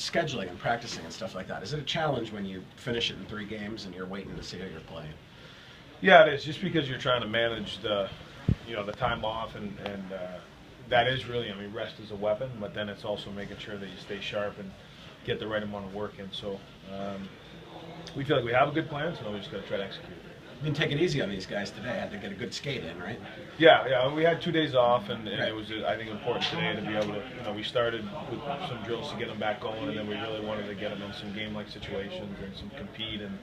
scheduling and practicing and stuff like that, is it a challenge when you finish it in 3 games and you're waiting to see how you're playing? Yeah, it is. Just because you're trying to manage the time off, and that is really, I mean, rest is a weapon, but then it's also making sure that you stay sharp and get the right amount of work in. So we feel like we have a good plan, so we just got to try to execute it. You didn't take it easy on these guys today. Had to get a good skate in, right? Yeah. We had 2 days off, and it was, I think, important today to be able to, we started with some drills to get them back going, and then we really wanted to get them in some game-like situations and some compete and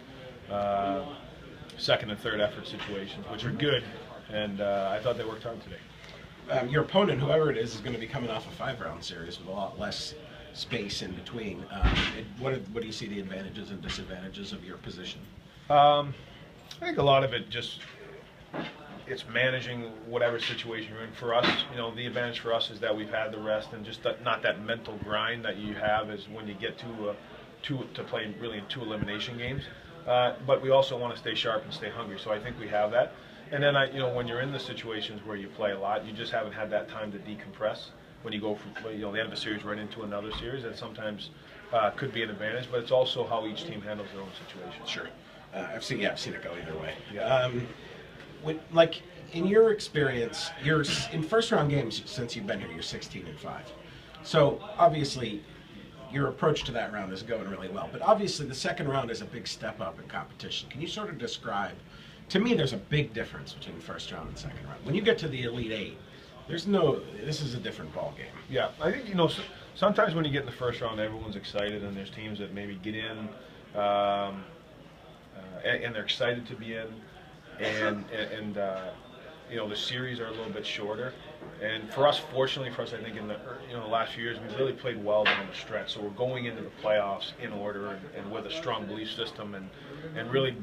second and third effort situations, which are good, and I thought they worked hard today. Your opponent, whoever it is going to be coming off a 5-round series with a lot less space in between. What do you see the advantages and disadvantages of your position? I think a lot of it just, it's managing whatever situation you're in. For us, the advantage for us is that we've had the rest and just not that mental grind that you have is when you get to play really in 2 elimination games. But we also want to stay sharp and stay hungry, so I think we have that. And then when you're in the situations where you play a lot, you just haven't had that time to decompress. When you go from the end of a series right into another series, that sometimes could be an advantage, but it's also how each team handles their own situation. Sure. I've seen it go either way. Yeah. Like in your experience, you're in first-round games since you've been here. You're 16-5. So obviously, your approach to that round is going really well. But obviously, the second round is a big step up in competition. Can you sort of describe? To me, there's a big difference between first round and second round. When you get to the Elite 8, this is a different ball game. Yeah, I think sometimes when you get in the first round, everyone's excited, and there's teams that maybe get in. And they're excited to be in, and the series are a little bit shorter. And for us, fortunately for us, I think in the last few years we've really played well down the stretch. So we're going into the playoffs in order and with a strong belief system and really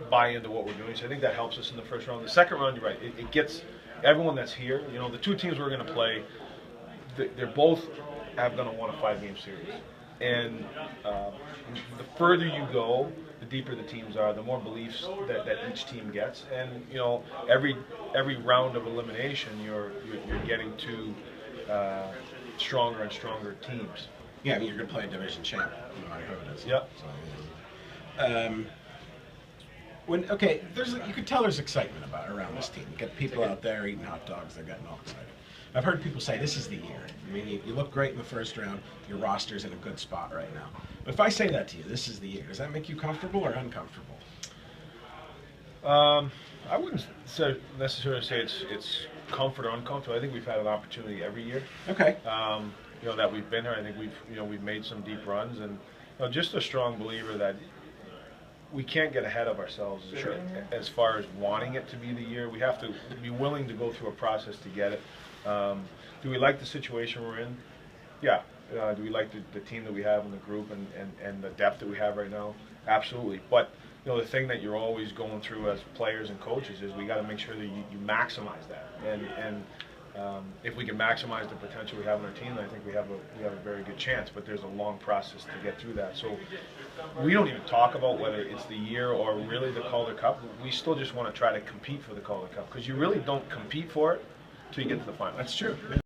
buy into what we're doing. So I think that helps us in the first round. The second round, you're right, it gets everyone that's here. The 2 teams we're going to play, they're both going to want a 5-game series. And the further you go, the deeper the teams are, the more beliefs that each team gets, and every round of elimination, you're getting to stronger and stronger teams. Yeah, I mean you're going to play a division champ, no matter who it is. Yep. So, you could tell there's excitement around this team. You get people out there eating hot dogs; they're getting all excited. I've heard people say this is the year. I mean, you look great in the first round. Your roster's in a good spot right now. But if I say that to you, this is the year, does that make you comfortable or uncomfortable? I wouldn't necessarily say it's comfort or uncomfortable. I think we've had an opportunity every year. Okay. That we've been here. I think we've made some deep runs, and just a strong believer that we can't get ahead of ourselves. Sure. As far as wanting it to be the year. We have to be willing to go through a process to get it. Do we like the situation we're in? Yeah. Do we like the team that we have in the group and the depth that we have right now? Absolutely. But the thing that you're always going through as players and coaches is we got to make sure that you maximize that. And if we can maximize the potential we have in our team, I think we have a very good chance. But there's a long process to get through that. So we don't even talk about whether it's the year or really the Calder Cup. We still just want to try to compete for the Calder Cup, because you really don't compete for it until you get to the final. That's true.